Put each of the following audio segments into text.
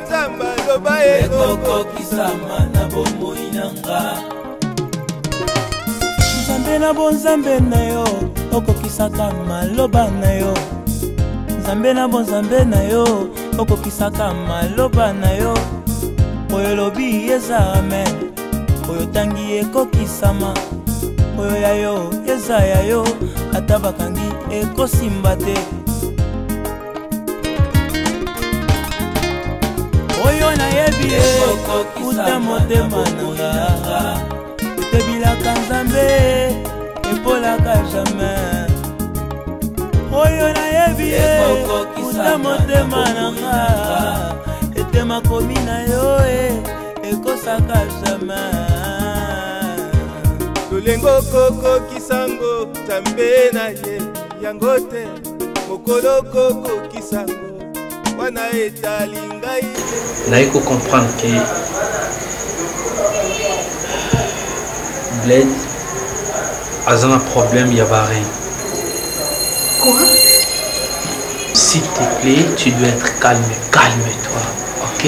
nzamba loba ekoko kisama na bomoi nanga nzambe na bonzambe na yo okokisaka maloba na yo nzambe na bonzambe na yo okokisaka maloba na yo oyo lobi eza amen oyo tangi ekokisama oyo ya yo eza ya yo ata bakangi ekosimba te oyo nayebi ye kuta motema nanga etebilaka nzambe epolaka jamais oyo nayebi ye kuta motema nanga etema komi na yo ekosaka jamais lolengo koko kisango nzambe na ye yango te mokolo koko kisango wana etali ngai naiko comprendre que Bled a un problème, il y a rien. Quoi? S'il te plaît, tu dois être calme, calme-toi, ok?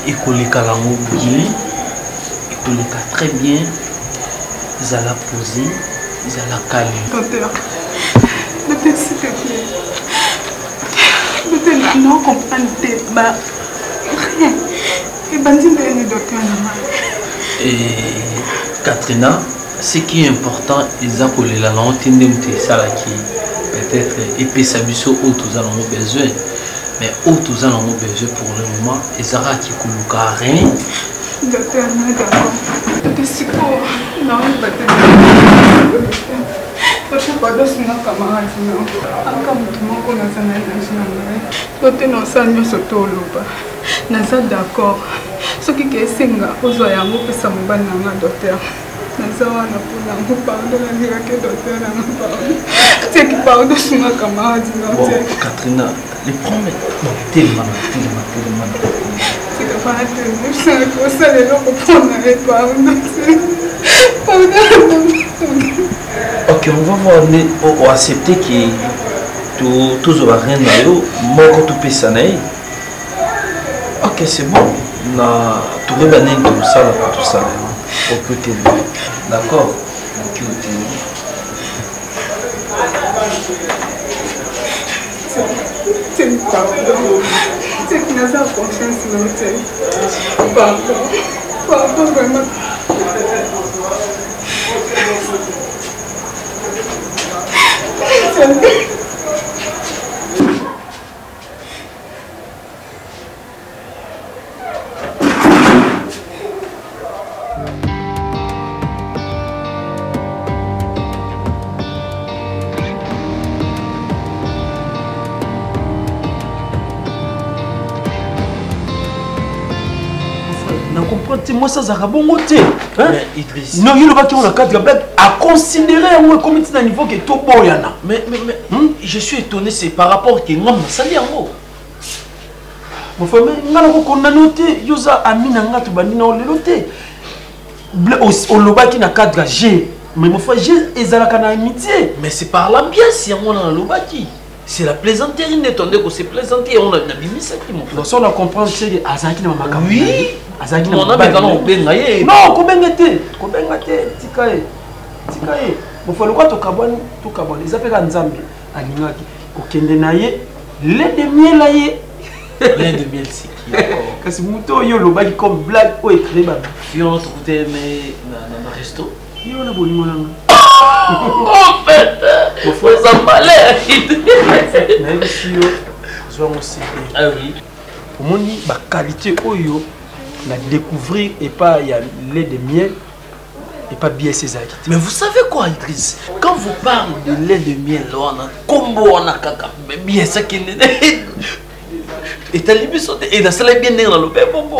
Écolika lango bili, écolika très bien, ils allaient poser, ils allaient calmer. Docteur, s'il te plaît. Docteur, non, comprendre tes bas. Rien. Et bandit de docteur, Et Katrina, ce qui est important, ils ont collé la langue, ça là qui peut-être épais sabisso où tous allons besoin, mais où tous allons besoin pour le moment, ils auront qui coulent rien. Docteur, non, d'accord. Docteur, c'est quoi? Non, il va te dire. Docteur, pas de son camarade, non. Encore tout le monde connaît ça, docteur, non, ça ne se tourne pas. Naza d'accord. Ce qui est singa, aux oyango, que ça me banne, docteur. Naza wana pour la pardon, la vie que docteur n'a pas. C'est qui parle de son camarade, non. Bon, Katrina, les promets, tellement. C'est que pas ça, les gens comprennent les pardon. Ok, on va voir, on va accepter que tous va rien là, moi quand tout peut s'anaï. Ok, c'est bon. On a tout rebané tout ça, au côté. D'accord. C'est pardon. C'est qu'il n'a pas confiance dans le pardon. Pardon, vraiment. Moi ça zara bongo te Idriss non il va qui on a cadre blague à considérer moi comme un niveau qui est tout bon yana mais je suis étonné c'est par rapport que moi ça dit en mot mon frère mais ngala ko condamné te yoza amina ngatu bandina o lelote au loba qui na cadre G mais mon frère G ezalaka na amitié mais c'est par l'ambiance on a loba qui c'est la plaisanterie n'étonnez que c'est plaisanterie on a bimisa qui mon frère ça on a comprendre c'est azaki na mamaka oui azaki na mamaka non bengaye non ko bengete tikaye mon frère quoi to kabani ils appellent nzambe alingaki okende na ye le de miel la ye plein de miel c'est qui kasi muto yo lobaki comme blague o écrit ba fion to côté mais na resto yo na bolimo nanga en fait mon frère ça malheur même si yo zo mo cité ah oui pour moni ba qualité oyo na découvrir et pas il y a lait de miel et pas bien ces actes. Mais vous savez quoi Idriss, quand vous parlez de lait de miel on a combo on a caca bien ça qui n'est et t'as libé sauté et dans ça bien né dans le père bonbon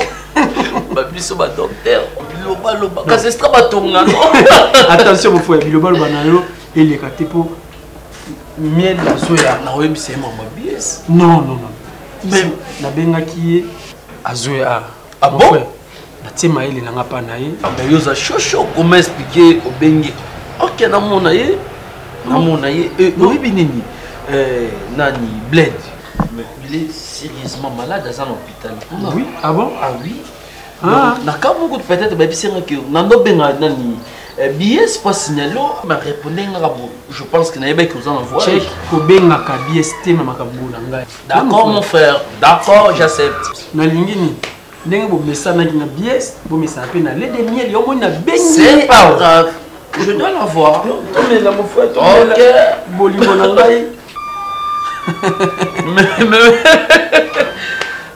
ba biso ba docteur loba quand c'est ça ba tonga non attention mon frère loba na yo et les caté pour miel la soya na web c'est maman bies non même na benga qui azoya ah bon na tema ile nanga pa na ye mais yo za chocho comment expliquer au bengi ok na mona ye oui binini nani Bled Mais il est sérieusement malade dans un hôpital. Oui, ah bon? Ah oui. Ah. Donc, peut-être que Nando Bengadani. Billet, c'est pas signalé, mais répondez, je pense que n'avez que vous en envoyez. Check, Kobenga Kabieste, Mamakaboula. D'accord, mon frère, d'accord, j'accepte. Nalingini, n'engue vous message na bies, vous message à peine les des miel, au moins na ben. C'est pas grave, je dois l'avoir. Mais là, mon frère, ok. Bolimonangai.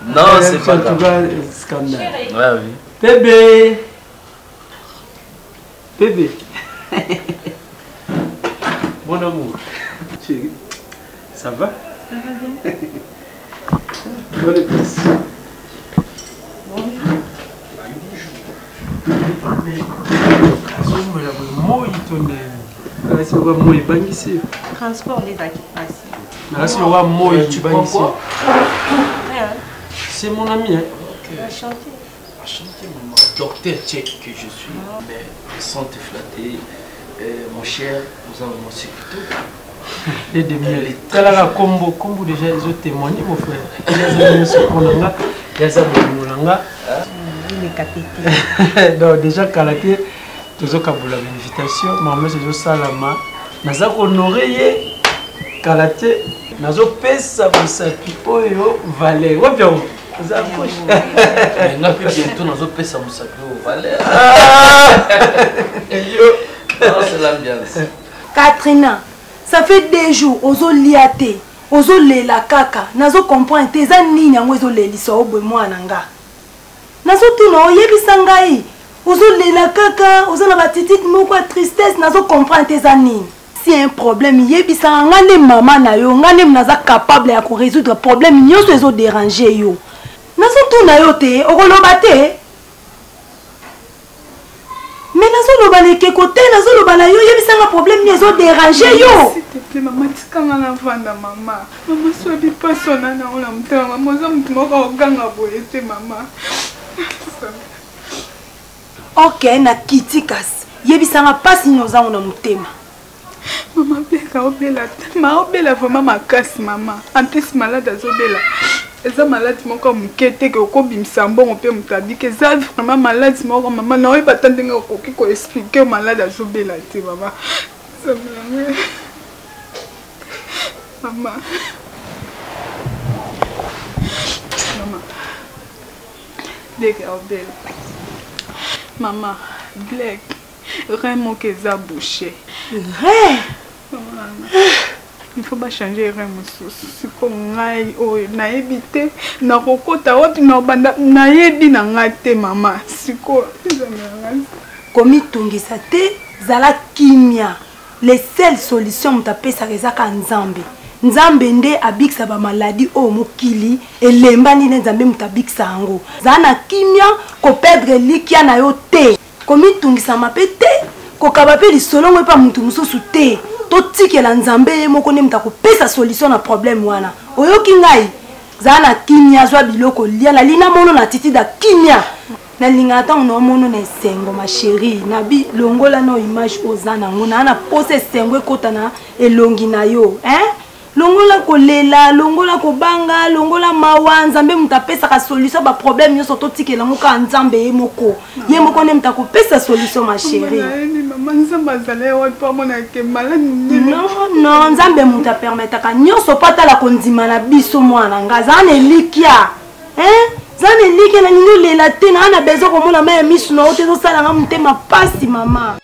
Non, c'est pas grave. Scandale. Ouais, oui. Bébé. Bébé. Mon amour. Chérie, ça va? Ça va bien. Bonne épice. Transport les acquis passés. C'est mon ami. Hein? Enchanté. Enchanté, maman. Docteur tchèque que je suis, mais sans te flatter, mon cher, nous avons mon sécurité. Les demi talala combo déjà ils ont témoigné mon frère. Donc déjà kalaté toujours kabula invitation maman c'est juste salama naza honoré kalaté nazo pesa musapi oyo valeur wa bien za coach na puis bientôt nazo pesa musapi oyo valeur c'est l'ambiance. Katrina, ça fait 2 jours, ozo liate, ozo lela kaka, nazo comprendre tes anni nyango ozo lelisa obwe mwana nga. Nazo tuna oyebisa ngai, ozo lela kaka, ozo na batitite moko tristesse, nazo comprendre tes anni. Si un problème yebisa ngane mama na yo, ngane naza capable ya ko résoudre problème nyonso ezo déranger yo. Nazo tuna yo te, okoloba te. Mais nazoloba leke côté nazoloba na yo yebisanga problème ni ezo déranger yo. S'il te plaît maman tikanga na vanda mama. Maman sobi pasona na ona mutema maman zo mutimoka oganga boye te mama. OK na kitikas. Yebisanga pasi noza ona mutema. Maman beka obela. Ma obela vraiment makasi maman. En plus malade azobela. Eza malade moko mukete ke okobimisa mbongo pe mutabike eza vraiment malade moko maman na oyeba tandenge okoki ko expliquer malade azobela te maman. Maman. Maman. Deke obela. Maman, Black. Vraiment que ça bouché. Maman. Il faut pas changer rien c'est comme ngai oh na éviter na kokota wapi na banda na yebi na ngate mama siko komi tungisa te zala kimia les seules solutions mutapesa kezaka nzambe nzambe nde abikisa ba maladie o mokili elembani ne nzambe mutabikisa yango zana kimia ko perdre likia na yo te komi tungisa mapete ko kabape lisolongo pa mutu mususu te totikela nzambe moko ne mutako pesa solution na problème wana oyoki ngai zana kimia zwa biloko lia na lina mono na titi da kimia na linga ta ono mono na sengo ma chérie na bi longola no image ozana ngona na pose sengo ekota na elongi na yo hein longola kolela longola kobanga longola mawa nzambe mutapesa ka solution ba problème yo soto tikela ngoka nzambe ye moko ne mutako pesa solution ma chérie maman nzambe azale wa pa mona ke malade non nzambe muta permettre ka nyonso pata la kondima na biso mwana ngazana elikia hein zana elikia na ninyo lela te na ana bezo ko mona ma misu na otezo sala nga mutema pasi mama.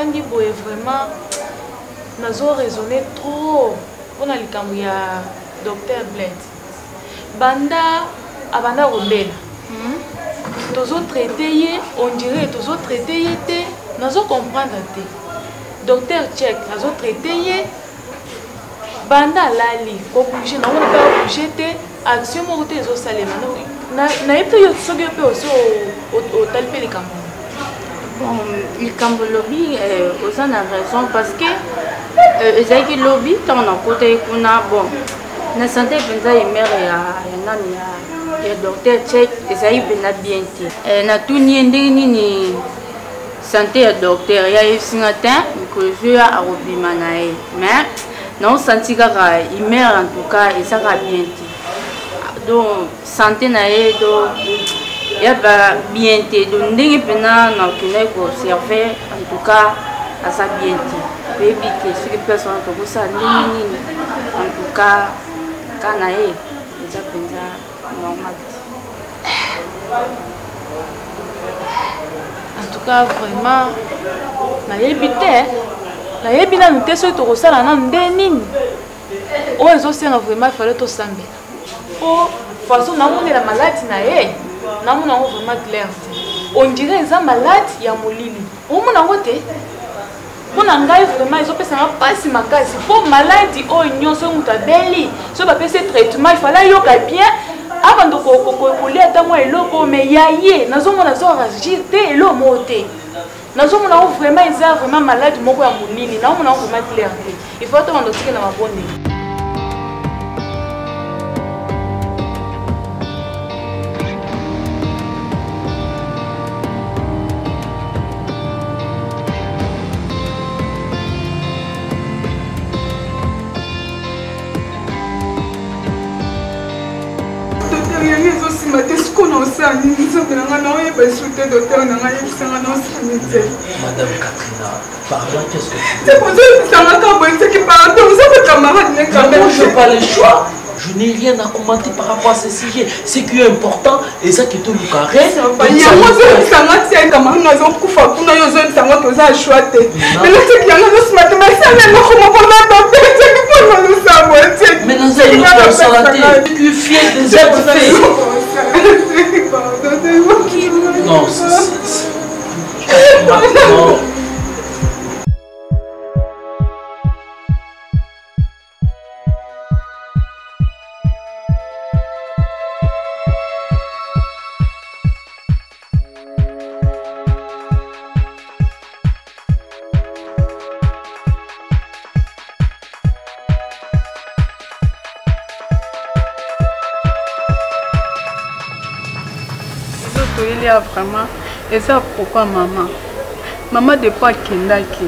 nafandi boye vraiment nazo raisonner trop pona likambo ya docteur Bled banda abanda robela tozo traiter ye on dirait tozo traiter ye te nazo comprendre te docteur Check nazo traiter ye banda lali ko bouger na on pas bouger te action mo te zo salema na yepe yo soki pe oso au talpe likambo. Bon, likambo lobby aux en a raison parce que ezaki lobby tant na côté kuna bon na santé penza imere ya docteur Check ezali bena bien te na tuni ndenge ni santé ya docteur ya esingatin ko ya arobima na e mais non senti kaka imere en tout cas ezaka bien te donc santé na e do ya ba bien te do ndenge pena na kine ko servir en tout cas à sa bien te baby te ce que personne ko ça ndenge en tout cas kana e déjà penza normal. En tout cas vraiment na yebite na yebina nteso to ko sala na ndenini o ezo senga vraiment il fallait to sambe o façon na mona la maladie na ye na mona vraiment clair on dirait eza malade ya molili o mona ngote mona ngai vraiment ezo pesa na pasi makasi po maladie o nyonso mutabeli so ba pese traitement il fallait yoka bien avant de kokokolia ata mwa eloko me ya ye nazomona zo agir te elo mote nazomona vraiment eza vraiment malade moko ya molili naomona vraiment clair te il faut attendre ndotike na mabonde. Madame Katrina, pardon, qu'est-ce que tu veux? C'est pour ça que ça m'a caboté qui pardon, c'est que camarade n'est quand même. Je n'ai pas le choix. Je n'ai rien à commenter par rapport à ce sujet. Ce qui est important, et ça qui est tout le carré. Il y a moi qui s'en a tiens camarade nous avons coupé pour nous autres ça va poser un choix. Mais là c'est qu'il y a nous ce matin mais ça n'est pas comment pour la tête c'est pour nous savoir. Mais nous allons nous faire tu es fier des êtres faits. Non, non. Vraiment, et ça pourquoi maman de pas kendaki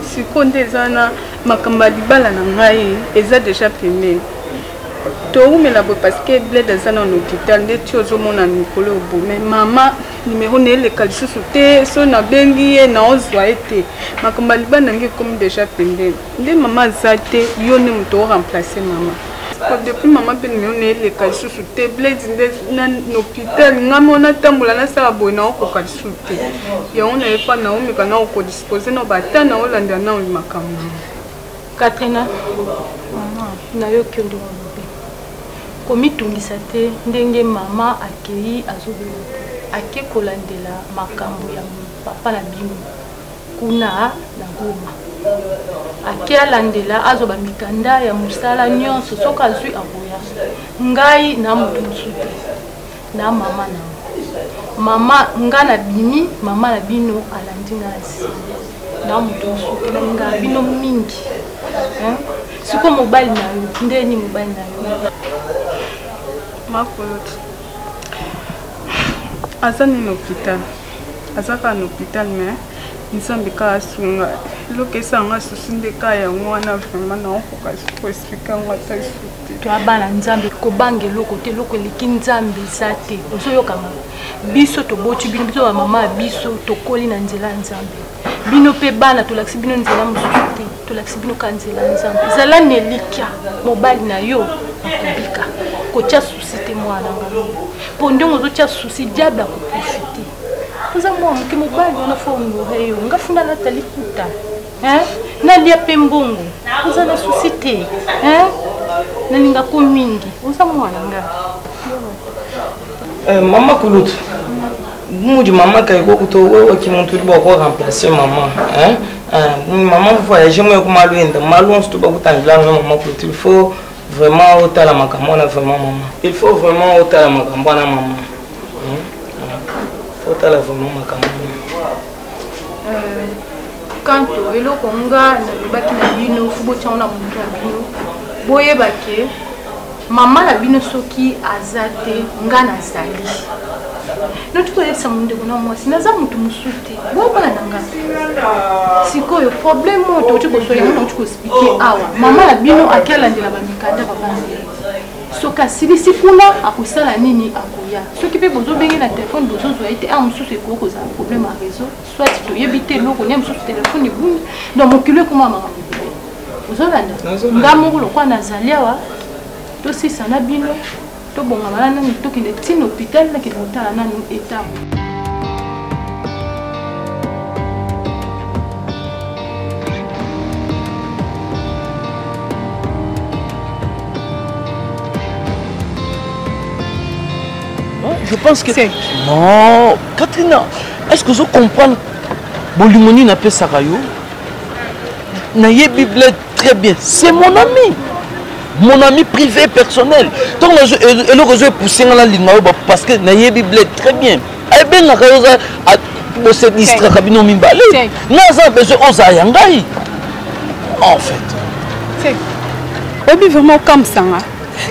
si konde zana makamba libala na ngai eza déjà pemé to umela bo parce que Bled zana en hôpital nde ti ozomona mikolo obome mama numéro ne le kalisusu te so na bengi ye na ozwa ete makamba libala ngi comme déjà pemé nde mama zate yo ne muto remplacer mama. Depuis maman pe numéro ne le kalisusu te Bled na hôpital ngamona tambola na sala boina ko kalisusu te ya on n'avait pas na omi kana ko disposer no bata na olanda na makambo. Katrina mama na yo kyondo mabe komitungisa te ndenge mama akei azobela ake kolandela makambo ya papa na bino kuna na Goma ake alandela azoba mikanda ya musala nyonso soka azwi aboya ngai na mutu te na mama na mama nga na bimi mama na bino alandi ngasi na mutu te na nga bino mingi siko mobali na yo ndeni mobali na yo makolot azani na hôpital azaka na hôpital mais nzambe ka asunga eloko esanga susi nde ka yango wana vraiment naokoka koexplike yango ata lisuti to abana nzambe kobanga eloko te eloko eleki nzambe eza te ozoyokanga biso toboti bino biso bamama ya biso tokoli na nzela ya nzambe bino mpe bana tolakisi bino nzela mosusu te tolakisi bino ka nzela ya nzambe ezala na elikya mobali na yo akobika kotia susi te mwana nga mpo ndenge ozotia susi diable akoprofite oza mwa moke mobali wana fo ondore yo nga funda natali puta nalia mpe mbongo oza na susi te nalingako mingi oza mwana nga Maman Koulout, moi du maman qui est qui m'ont tout beaucoup remplacé maman. Maman voyager moi comme Malou on se trouve beaucoup en maman Koulout. Il faut vraiment autant la macamona vraiment maman. Il faut vraiment autant la macamona maman. Faut autant la vraiment macamona. Quand tu es là comme gars, na baki na bino, fubo chana mundu na bino. Boye bake. Maman la bino soki azate ngana zali. Notre collègue Samunde kuna mwasi naza mutu musute. Bwana nanga. Siko yo problème moto tu ko soya na tu ko expliquer awa. Maman la bino akela ndela ba mikanda ba banzi. Soka silisi kuna akusala nini akoya. Soki pe bozo bengi na téléphone bozo zo ite a mususu ko ko za problème à réseau. Soit tu yebite loko ne mususu téléphone ni bungi. Donc mokile kuma mama. Bozo banda. Ngamu lo kwa nazali awa. To si sana bino to bonga malana ni to kile tin hôpital na kile motala na nu état. Je pense que non, Katrina, est-ce que vous comprenez Bolimoni n'a pas Sarayo? Naye Bible très bien, c'est mon ami. Mon ami privé personnel. Donc le réseau est poussé dans la ligne parce que naye Bible très bien. Eh bien la réseau a se distraire kabino mimbale. Naza besoin oza yangai. En fait. C'est obi vraiment comme ça.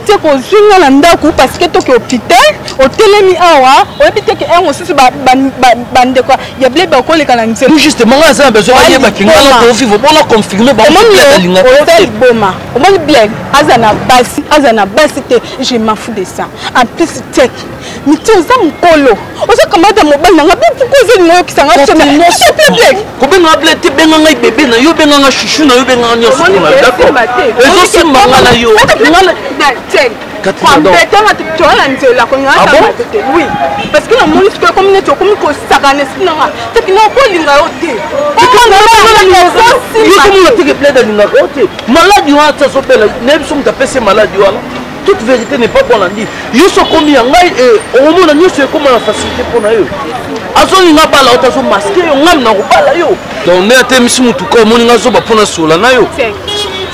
Tu ko zinga na ndako parce que to ke hôpital otelemi awa obite ke en osusu bande quoi ya blé ba ko le kana nzela justement ça besoin ya ba kinga to vivre bon la confirmer ba linga boma o moni blé azana basi te je m'en fous de ça en plus tek mi tu za mkolo oza kamata mobali nga bien pourquoi ze ngoyo kisanga sona c'est plus blé ko benga blé te benga ngai bébé na yo benga nga chouchou na yo benga nga nyoso d'accord ezo simba na yo oui, parce que la monde se comme une comme toute vérité n'est pas bonne à dire. Yo so komi ngai et au moment où c'est comme la facilité pour na yo. Azoni nga bala otazo masquer yo ngam na ko bala yo. Donc ne atemisi mutu ko moni nga zo ba pona sola na yo.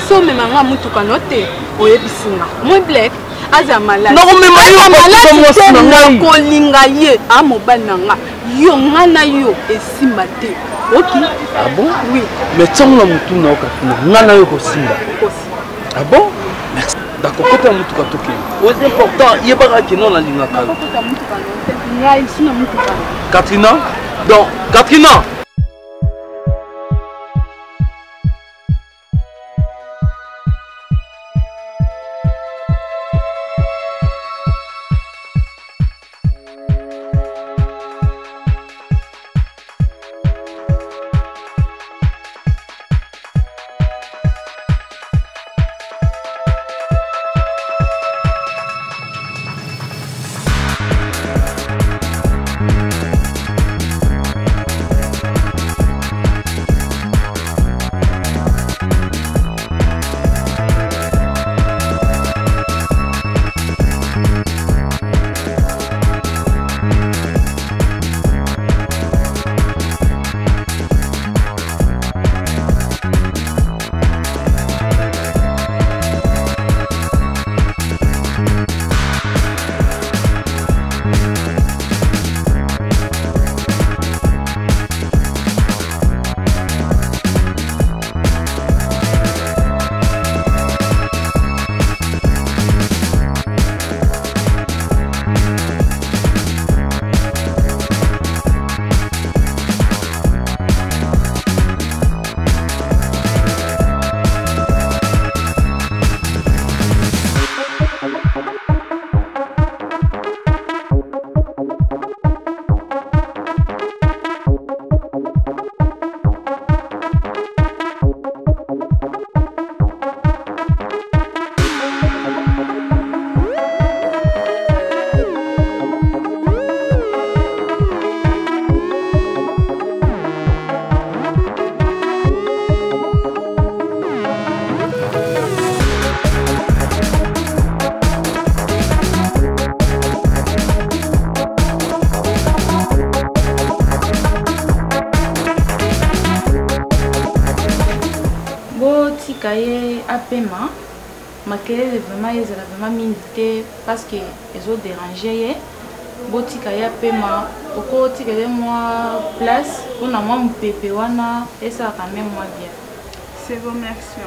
So me manga mutu kanote oyebisinga. Moi black aza malade. Non mais malade ko linga ye a mobali nanga. Yo ngana yo esimba te. OK. Ah bon? Oui. Mais tsango na mutu na okafina. Ngana yo ko simba. Ah bon? Merci. D'accord, quand tu as un toqué, c'est important, il y a pas de non la ligne. Katrina, donc Katrina. botika ye apema makelele vraiment ezala vraiment mingi te parce que ezodérange ye botika ye apema okotikele mwa place mpona mwa mopepe wana esalaka même mwa bien. C'est bon, merci.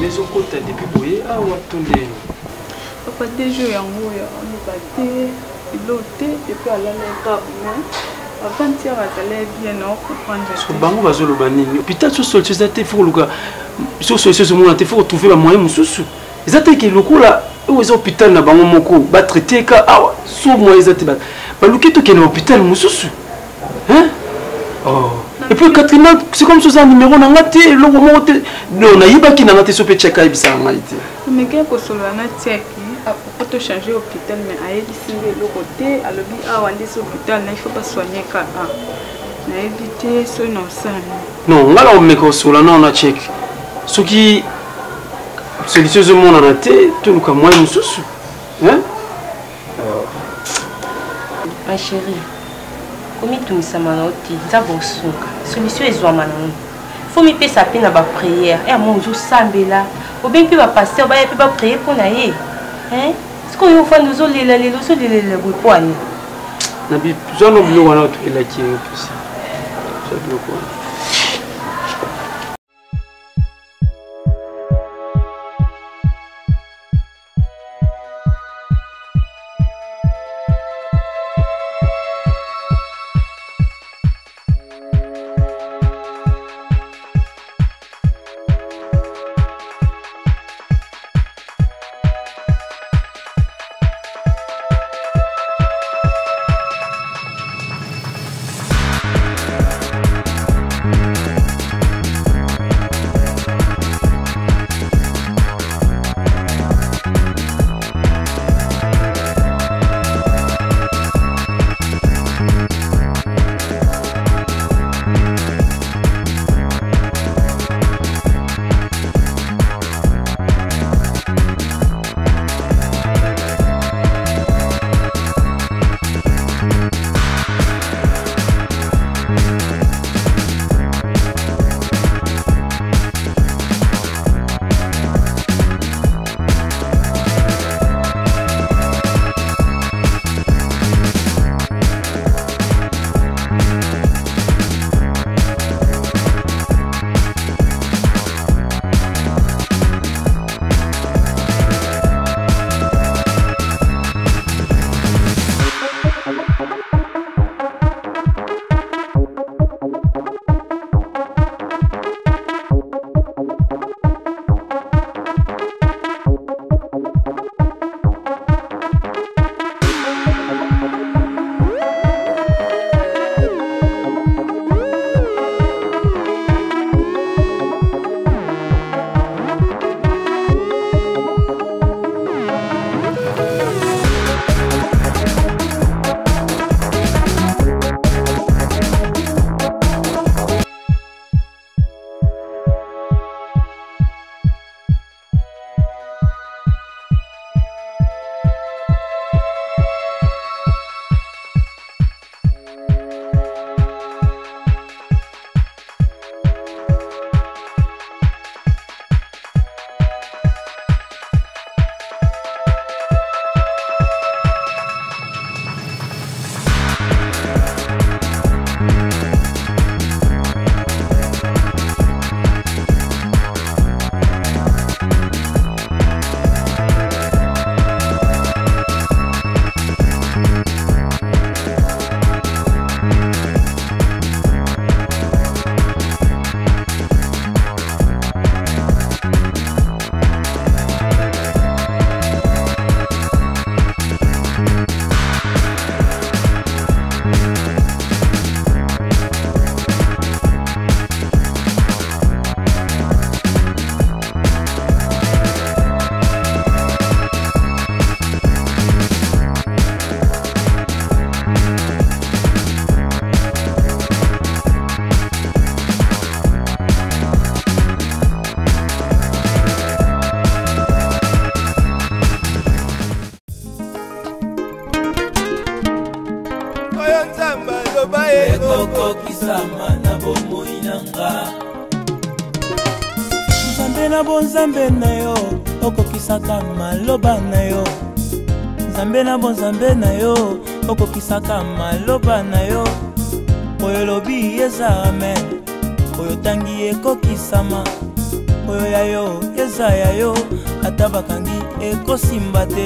Mais au côté depuis boyer, ah ouais, tout le monde. Papa déjà yango ya on est batté, il était depuis à la lettre mais avant tiens bazale bien non comprendre. So bango bazolo banini. Peut-être sur société faut le gars. Sur ce moment il faut trouver la moyen mususu. Ezate ke lokola aux hôpital na bango moko ba traiter ka ah so moi ezate ba. Ba lukitu ke na hôpital mususu. Hein? Oh. Et puis Katrina, c'est comme ça un numéro na ngati lo monte non na yiba ki na ngati so pe check ai bisa ngati. Mais quelque chose na check pour te changer hôpital mais aye distinguer le côté à l'objet à wandi hôpital il faut pas soigner ka na éviter ce non ça. Non, ngala o meko sola na na check. Ce qui solution de mon raté tout le cas moi mususu. Hein? Ma chérie. Comme tu me sais maintenant, tu as bon solution est zoama non. Faut me payer sa peine à ba prière. Et à mon jour sambela. Ou bien que va passer, on va pas prier pour naïe. Hein? Ce qu'on y fait nous autres les poignes. Nabi, j'en ai oublié voilà tout il a qui est plus. J'ai oublié quoi. ekokisama na bomoi nanga. Nzambe na bonzambe na yo okokisaka maloba na yo. Nzambe na bonzambe na yo okokisaka maloba na yo. Oyo lobi eza amen, oyo tangi ekokisama, oyo ya yo eza ya yo, ata bakangi ekosimba te.